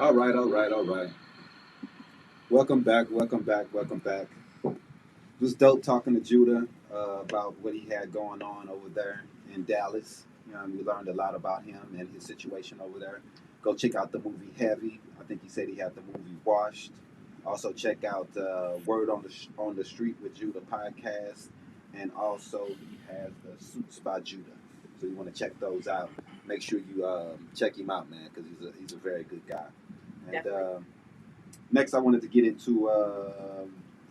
All right, all right, all right. Welcome back, welcome back, welcome back. It was dope talking to Judah about what he had going on over there in Dallas. We learned a lot about him and his situation over there. Go check out the movie Heavy. I think he said he had the movie Washed. Also check out Word on the Street with Judah podcast, and also he has the Suits by Judah. So you want to check those out. Make sure you check him out, man, because he's a very good guy. And next, I wanted to get into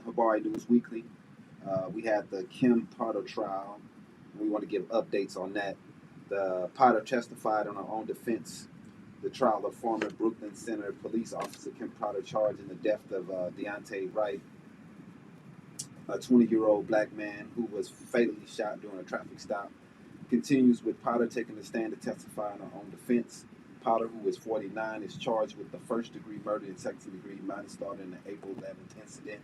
Habari News Weekly. We had the Prado Trial. We want to give updates on that. The Potter testified on her own defense. The trial of former Brooklyn Center police officer Kim Potter charged in the death of Deontay Wright, a 20-year-old black man who was fatally shot during a traffic stop. Continues with Potter taking the stand to testify on her own defense. Potter, who is 49, is charged with the first-degree murder and second-degree manslaughter in the April 11th incident.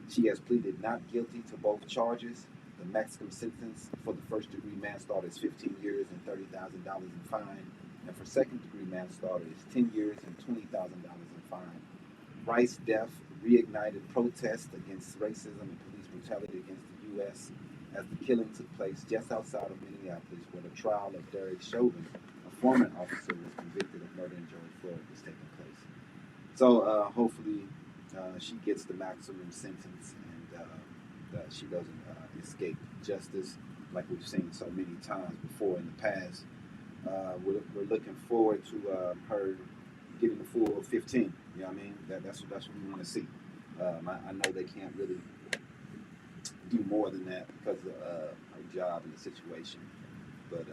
She has pleaded not guilty to both charges. The maximum sentence for the first-degree manslaughter is 15 years and $30,000 in fine, and for second-degree manslaughter is 10 years and $20,000 in fine. Wright's death reignited protests against racism and police brutality against the U.S. as the killing took place just outside of Minneapolis, where the trial of Derek Chauvin, a former officer, was convicted of murdering George Floyd, was taking place. So hopefully she gets the maximum sentence and that she doesn't escape justice like we've seen so many times before in the past. We're looking forward to her getting the full 15. You know what I mean? That's what we want to see. I know they can't really do more than that because of her job and the situation, but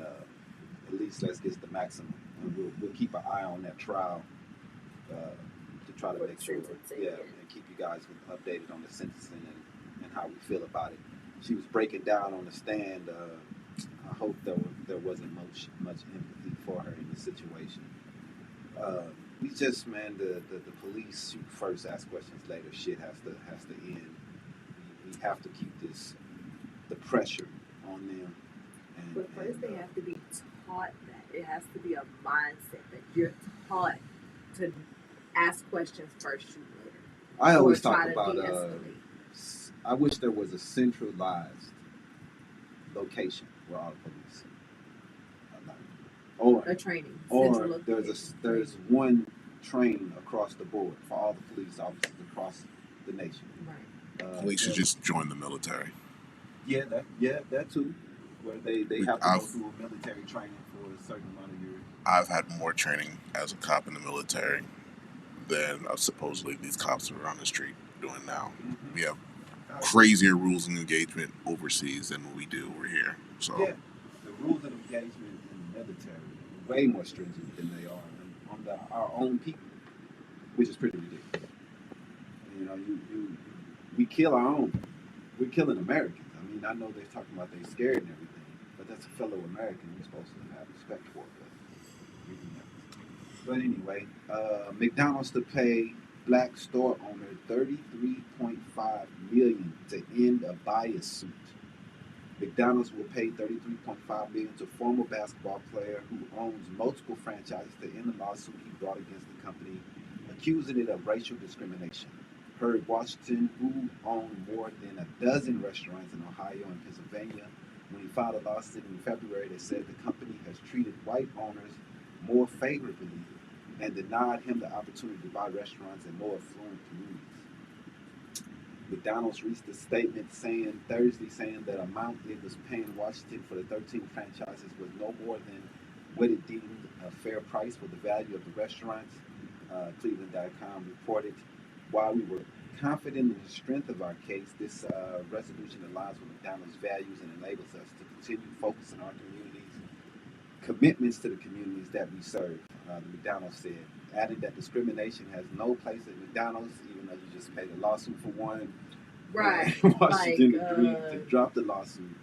at least let's get the maximum. And we'll keep an eye on that trial to try to make sure, and keep you guys updated on the sentencing and how we feel about it. She was breaking down on the stand. I hope there wasn't much empathy for her in the situation. We just, man, the police shoot first, ask questions later. Shit has to end. We have to keep the pressure on them. But first, they have to be taught that. It has to be a mindset that you're taught to ask questions first, shoot later. I always talk about. I wish there was a centralized location where all the police. Or a training. Or there's one training across the board for all the police officers across the nation. Right. Police should just join the military. Yeah, that too. Where they have to go through a military training for a certain amount of years. I've had more training as a cop in the military than supposedly these cops are on the street doing now. Mm-hmm. We have crazier rules of engagement overseas than we do over here. So yeah, the rules of engagement in the military are way more stringent than they are on our own people, which is pretty ridiculous. You know, we kill our own. We're killing Americans. I mean, I know they're talking about they're scared and everything, but that's a fellow American we're supposed to have respect for. But anyway, McDonald's to pay black store owner $33.5 million to end a bias suit. McDonald's will pay $33.5 million to former basketball player who owns multiple franchises to end the lawsuit he brought against the company, accusing it of racial discrimination. Herb Washington, who owned more than a dozen restaurants in Ohio and Pennsylvania, when he filed a lawsuit in February that said the company has treated white owners more favorably and denied him the opportunity to buy restaurants in more affluent communities. McDonald's released a statement Thursday saying that amount it was paying Washington for the 13 franchises was no more than what it deemed a fair price for the value of the restaurants. Cleveland.com reported, while we were confident in the strength of our case, this resolution aligns with McDonald's values and enables us to continue focusing on our communities, commitments to the communities that we serve, the McDonald's said, adding that discrimination has no place at McDonald's, even though you just made a lawsuit for one. Right. Washington agreed to drop the lawsuit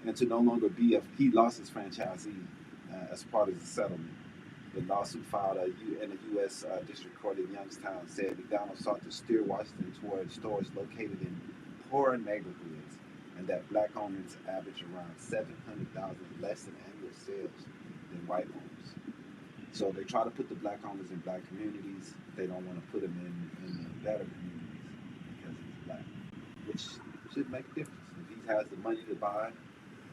and to no longer be he lost his franchisee as part of the settlement. The lawsuit filed in the U.S. District Court in Youngstown said McDonald's sought to steer Washington toward stores located in poorer neighborhoods and that black owners average around $700,000 less in annual sales than white owners. So they try to put the black owners in black communities. They don't want to put him in the better communities because he's black, which should make a difference. If he has the money to buy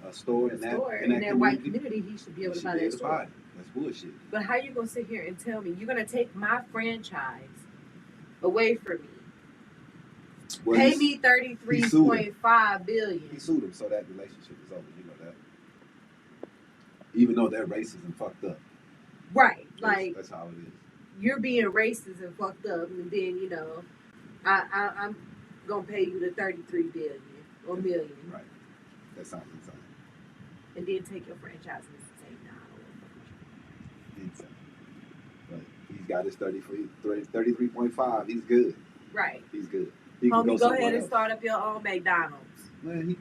a store in that white community, he should be able to buy that store. That's bullshit. But how you gonna sit here and tell me you're gonna take my franchise away from me? Well, pay me $33.5 billion. He sued him, so that relationship is over. You know that. Even though they're racist and fucked up. Right, like that's how it is. You're being racist and fucked up, and then I'm gonna pay you the $33 billion or million. Right. That sounds insane. And then take your franchise and say no. Insane. But he's got his 33.5. He's good. Right. He's good. Homie, go ahead and start up your own McDonald's. Man, he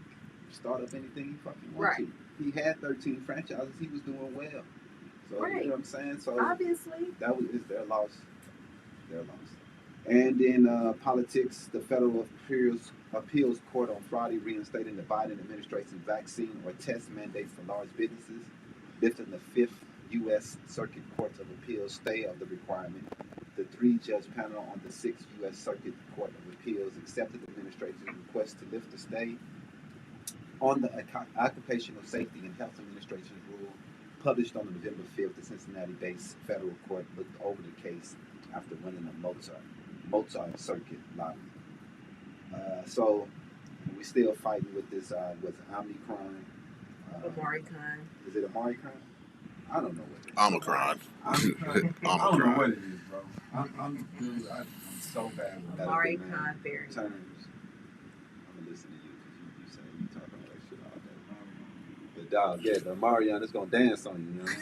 start up anything he fucking wants to. He had 13 franchises. He was doing well. So you know what I'm saying? So obviously it's their loss. Their loss. And in politics, the federal appeals court on Friday reinstating the Biden administration's vaccine or test mandates for large businesses, lifting the Fifth U.S. Circuit Court of Appeals stay of the requirement. The three-judge panel on the Sixth U.S. Circuit Court of Appeals accepted the administration's request to lift the stay on the Occupational Safety and Health Administration's rule published on November 5th. The Cincinnati-based federal court looked over the case after winning a Mozart Circuit lottery. So we're still fighting with this with Omicron. Omicron. Is it Omicron? I don't know what it is. Omicron. I don't know what it is, bro. I'm so bad with that. Omicron variant. I'm gonna listen to you because you say you talking all that shit all day. But dog, yeah, the Marion is gonna dance on you. You know what I'm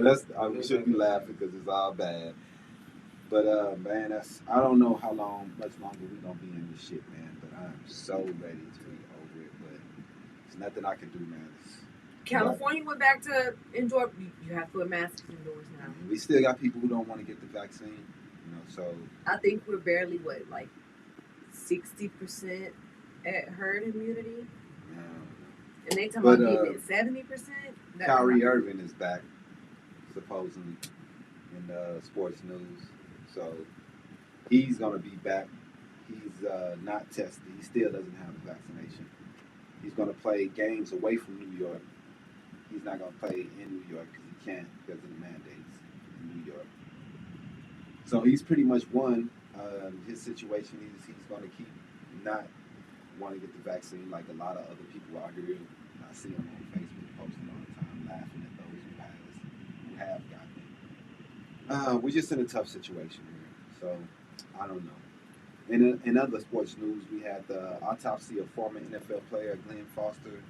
saying? But we shouldn't be laughing because it's all bad. But man, I don't know how much longer we gonna be in this shit, man. But I'm so ready to be over it. But there's nothing I can do, man. California went back to enjoy. You have to wear masks indoors now. We still got people who don't want to get the vaccine, So I think we're barely 60% at herd immunity, and they talking about getting 70%. Kyrie Irving is back, supposedly, in sports news. So he's gonna be back. He's not tested. He still doesn't have the vaccination. He's gonna play games away from New York. He's not going to play in New York because he can't because of the mandates in New York. So he's pretty much won. His situation is he's going to keep not wanting to get the vaccine like a lot of other people out here. I see him on Facebook posting all the time, laughing at those who have gotten it. We're just in a tough situation here. So I don't know. In other sports news, we had the autopsy of former NFL player Glenn Foster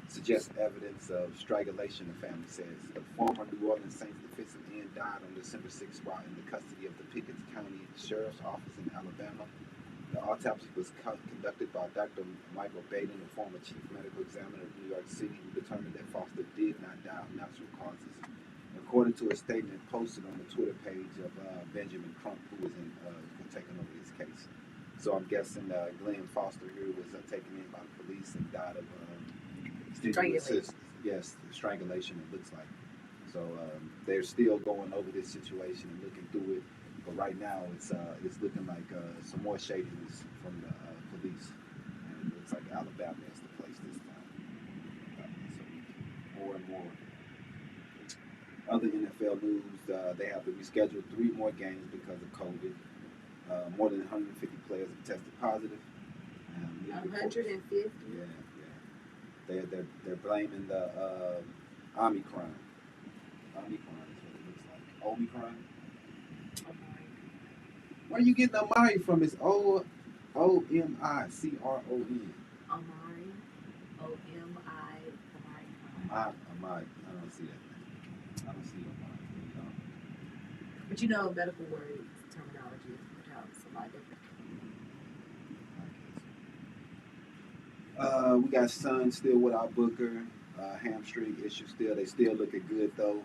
suggests evidence of strangulation, the family says. The former New Orleans Saints defensive end died on December 6th while in the custody of the Pickens County Sheriff's Office in Alabama. The autopsy was conducted by Dr. Michael Baden, the former chief medical examiner of New York City, who determined that Foster did not die of natural causes. According to a statement posted on the Twitter page of Benjamin Crump, who was taking over this case. So I'm guessing Glenn Foster here was taken in by the police and died of strangulation, it looks like. So they're still going over this situation and looking through it. But right now, it's looking like some more shadiness from the police. And it looks like Alabama is the place this time. So more and more. Other NFL news, they have to reschedule 3 more games because of COVID. More than 150 players have tested positive. 150? Yeah. They're blaming the Omicron. Omicron is what it looks like. Omicron. Where are you getting Omari from? It's Omicron. Omari. Omari. I don't see that. I don't see Omari. But medical word terminology is a lot different. We got Sun still without Booker. Hamstring issue still. They still looking good though.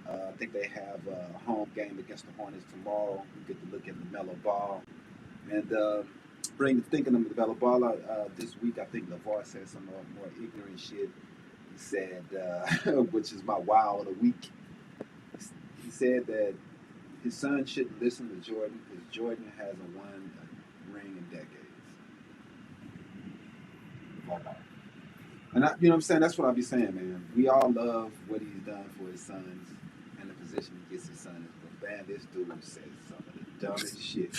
I think they have a home game against the Hornets tomorrow. We get to look at the Mellow Ball. And thinking of the Mellow Ball this week, I think LeVar said some more ignorant shit. He said, which is my wow of the week. He said that his son shouldn't listen to Jordan because Jordan hasn't won a ring in decades. And you know what I'm saying? That's what I be saying, man. We all love what he's done for his sons and the position he gets his sons. But man, this dude says some of the dumbest shit.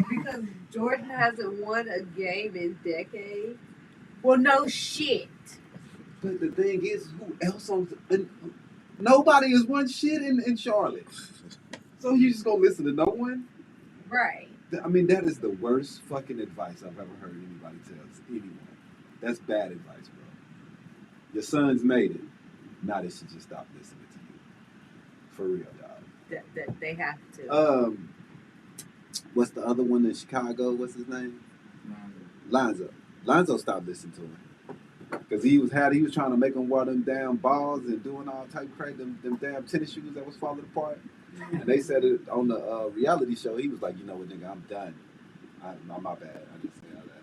Because Jordan hasn't won a game in decades. Well, no shit. But the thing is, who else on? Nobody has won shit in Charlotte. So you just gonna listen to no one? Right. I mean, that is the worst fucking advice I've ever heard anybody tell anyone. That's bad advice, bro. Your son's made it. Now they should just stop listening to you. For real, dog. That they have to. What's the other one in Chicago? What's his name? Lonzo stopped listening to him. Because he was trying to make him wear them damn balls and doing all type of crazy, them damn tennis shoes that was falling apart. And they said it on the reality show. He was like, you know what, nigga, I'm done. My bad. I just said all that.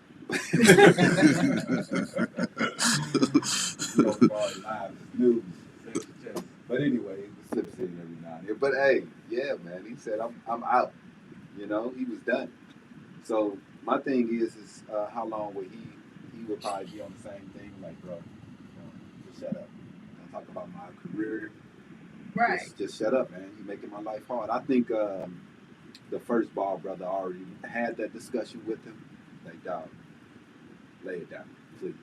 But anyway, he was slip sitting every now and then. But hey, yeah, man, he said I'm out. You know, he was done. So my thing is how long would he would probably be on the same thing, like, bro, just shut up. Don't talk about my career. Right. Just shut up, man. You're making my life hard. I think the first Ball brother already had that discussion with him. Like, dog, lay it down, please.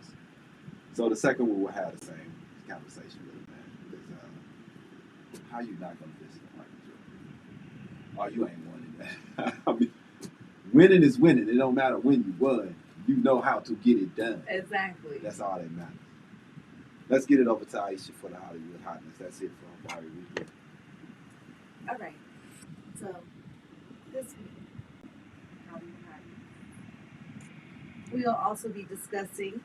So the second one will have the same conversation with him, man. Because how you not going to listen to Michael Jordan? Oh, you ain't winning that. I mean, winning is winning. It don't matter when you won. You know how to get it done. Exactly. That's all that matters. Let's get it over to Aisha for the Hollywood Hotness. That's it from Kyrie. All right. So, this week, Hollywood Hotness. We'll also be discussing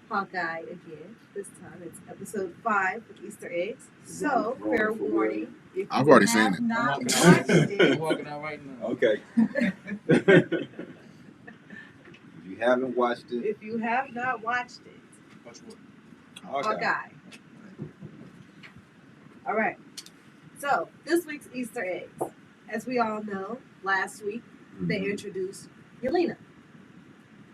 Hawkeye again. This time it's episode 5 with Easter eggs. So, fair warning. If I've already seen it. Not watched it. I'm walking out right now. Okay. If you haven't watched it. If you have not watched it. Watch what? Hawkeye. All right. So, this week's Easter eggs. As we all know, last week they introduced Yelena,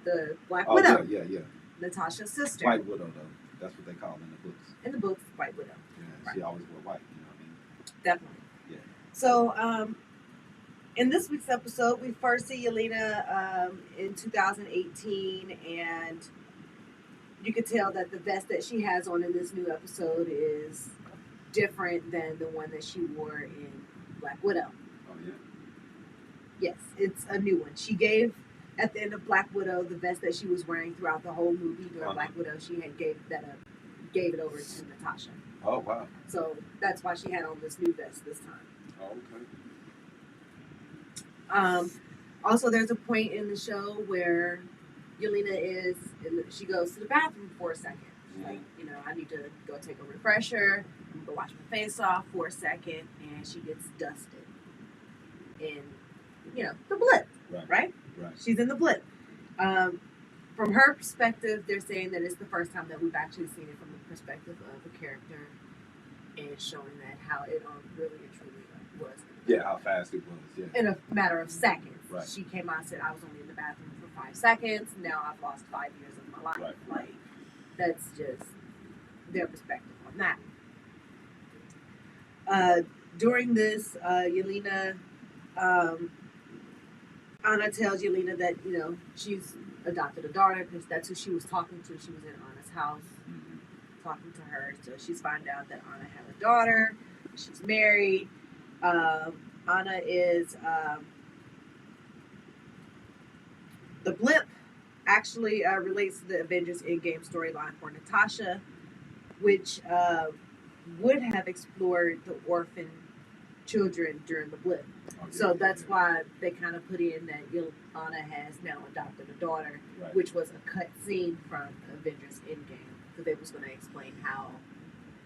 the Black Widow. Yeah. Natasha's sister. White Widow, though. That's what they call it in the books. In the books, White Widow. Yeah, right. She always wore white, you know what I mean? Definitely. Yeah. So, in this week's episode, we first see Yelena in 2018, and you could tell that the vest that she has on in this new episode is different than the one that she wore in Black Widow. Oh, yeah? Yes, it's a new one. She gave, at the end of Black Widow, the vest that she was wearing throughout the whole movie during Black Widow, she had gave it over to Natasha. Oh, wow. So that's why she had on this new vest this time. Oh, okay. Also, there's a point in the show where Yelena she goes to the bathroom for a second. Like, I need to go take a refresher. I'm going to wash my face off for a second. And she gets dusted in, the blip. Right? She's in the blip. From her perspective, they're saying that it's the first time that we've actually seen it from the perspective of a character and showing that how it really and truly was. Yeah, how fast it was. Yeah. In a matter of seconds. Right. She came out and said, I was only in the bathroom for 5 seconds. Now I've lost 5 years of my life. Right. Like, that's just their perspective on that. During this, Yelena, Anna tells Yelena that, she's adopted a daughter because that's who she was talking to. She was in Anna's house talking to her. So she's found out that Anna had a daughter. She's married. Anna is... the blip actually relates to the Avengers Endgame storyline for Natasha, which would have explored the orphan children during the blip. So that's why they kind of put in that Anna has now adopted a daughter, which was a cut scene from Avengers Endgame. So they was going to explain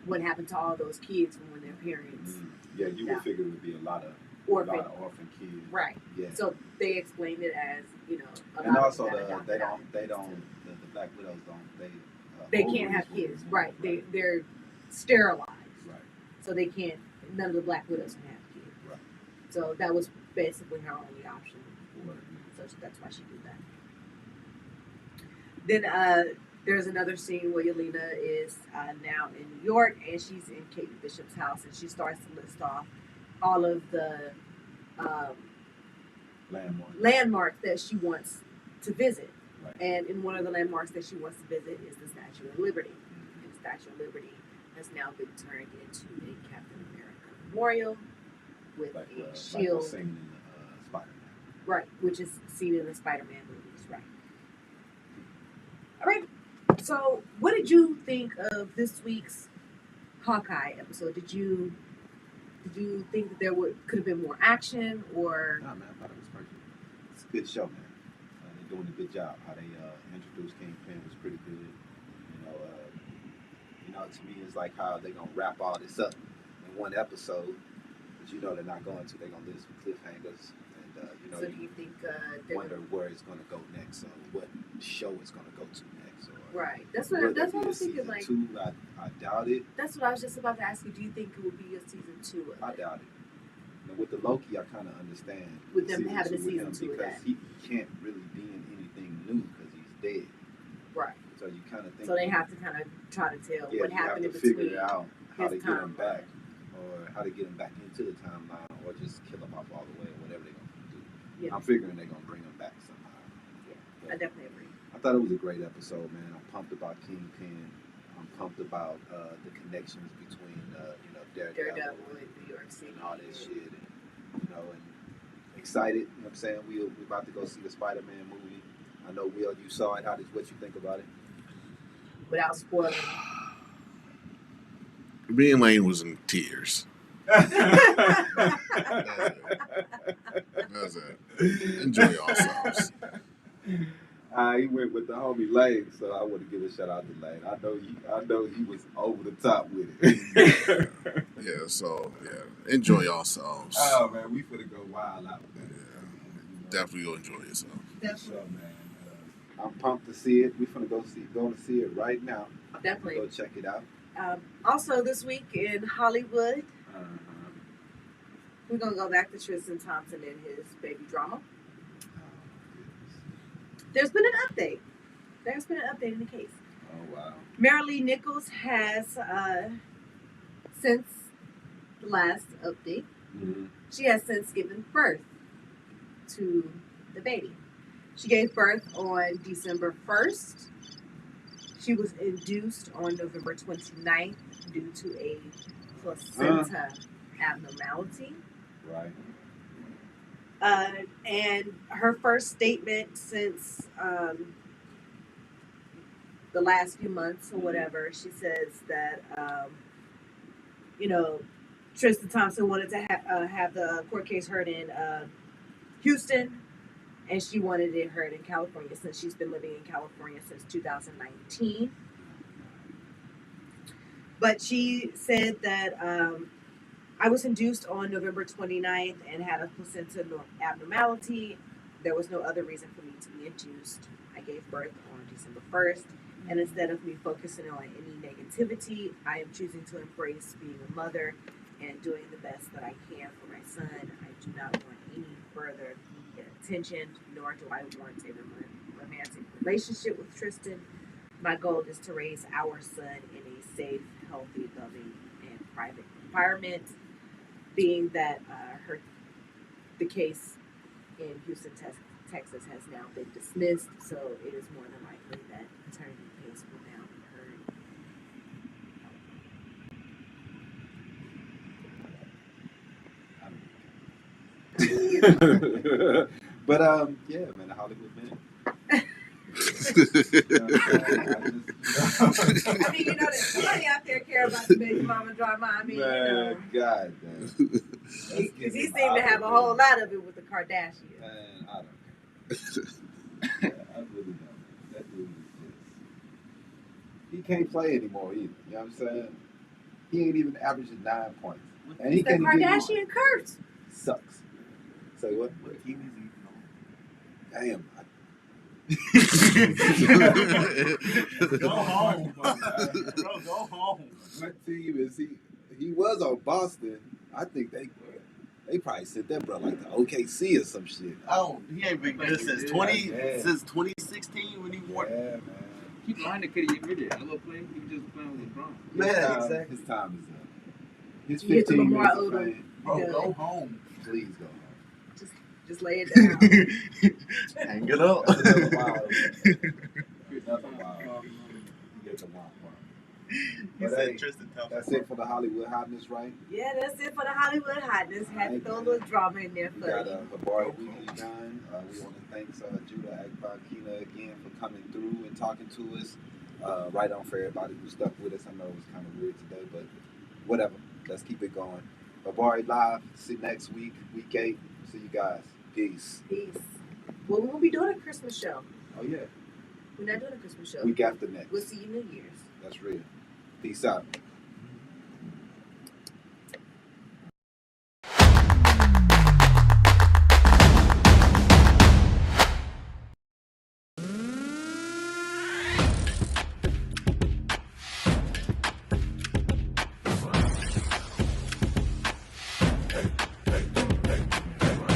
what happened to all those kids from when their parents. Yeah, you would figure it would be a lot of orphan kids. Right. Yeah. So they explained it as, and also the Black Widows They can't have kids, right? They're sterilized, Right. so they can't. None of the Black Widows can have kids. Right. So that was basically her only option. Right. So that's why she did that. Then there's another scene where Yelena is now in New York, and she's in Kate Bishop's house, and she starts to list off all of the landmarks that she wants to visit. Right. And in one of the landmarks that she wants to visit is the Statue of Liberty. And the Statue of Liberty has now been turned into a Captain America memorial with a shield. Like seen in Spider-Man. Right, which is seen in the Spider-Man movies, right. All right, so what did you think of this week's Hawkeye episode? Did you think that there could have been more action, or? Nah, man, I thought it was perfect. It's a good show, man. They're doing a good job. How they introduced Kingpin was pretty good. To me, it's like how they're gonna wrap all this up in one episode. But they're not going to. They're gonna leave some cliffhangers, and So do you think wonder where it's gonna go next, or what show it's gonna go to next, or right? That's what I was thinking. Like, two, I doubt it. That's what I was just about to ask you. Do you think it would be a season 2? I doubt it. And with the Loki, I kind of understand with them having a season 2 because he can't really be in anything new because he's dead. Right. So you kind of think. So they have to kind of try to tell what happened in between. Figure out how to get him back, timeline. or how to get him back into the timeline, or just kill him off all the way, or whatever they're gonna do. Yeah. I'm figuring they're gonna bring him back somehow. Yeah, I definitely agree. I thought it was a great episode, man. I'm pumped about Kingpin. I'm pumped about the connections between Daredevil in New York City and all that shit, and excited. You know what I'm saying? We're about to go see the Spider-Man movie. I know, Will, you saw it. What you think about it? Without spoiling. Me and Lane was in tears. That's it. Enjoy yourselves. He went with the homie Lane, so I want to give a shout out to Lane. I know he was over the top with it. Enjoy yourselves. Oh man, we finna go wild out with that. Definitely go enjoy yourself. Definitely, man. I'm pumped to see it. We're finna going to see it right now. Definitely. Go check it out. Also this week in Hollywood, we're gonna go back to Tristan Thompson and his baby drama. There's been an update. In the case. Oh wow. Marilee Nichols has since the last update, she has since given birth to the baby. She gave birth on December 1st. She was induced on November 29th due to a placenta abnormality. Right. And her first statement since the last few months or whatever, she says that, Tristan Thompson wanted to have the court case heard in Houston, and she wanted it heard in California since she's been living in California since 2019. But she said that I was induced on November 29th and had a placenta abnormality. There was no other reason for me to be induced. I gave birth on December 1st, and instead of me focusing on any negativity, I am choosing to embrace being a mother and doing the best that I can for my son. I do not want any further media attention, nor do I want a romantic relationship with Tristan. My goal is to raise our son in a safe, healthy, loving, and private environment. Being that the case in Houston, Texas has now been dismissed, so it is more than likely that paternity case will now be heard. But yeah, man, the Hollywood Minute. I mean, there's somebody out there care about the baby mama drama. I mean, man, God, man. Because he seemed to have a whole lot of it with the Kardashians. Man, I don't care. I really don't. That dude is just... He can't play anymore either. You know what I'm saying? He ain't even averaging 9 points. And he the can't Kardashian curse. Sucks. Say what? What team is he on? Damn. Go home. Bro, go home. My team is he was on Boston. I think they probably sent that bro like the OKC or some shit. Oh, he ain't been good since 2016 when he won. Yeah, man. Keep lying to Kitty admitted. I love playing. He just playing with LeBron. Exactly. His time is up. His You get to 15 Lamar minutes of Odom. fame. Bro, go home. Please go home. Just lay it down. Hang it up. That's another wild. Another wild. You get the wild part. He But said hey, Tristan Thompson. that's it for the Hollywood hotness, right? Yeah, that's it for the Hollywood hotness. Had to throw a little drama in there We for got you. the bar weekly done. We want to thank Judah Agbonkhina again for coming through and talking to us. Right on for everybody who stuck with us. I know it was kind of weird today, but whatever. Let's keep it going. Barbari Live. See you next week, week 8. See you guys. Peace. Peace. Well, we won't be doing a Christmas show. Oh yeah. We're not doing a Christmas show. Week after next. We'll see you New Year's. That's real. Peace out.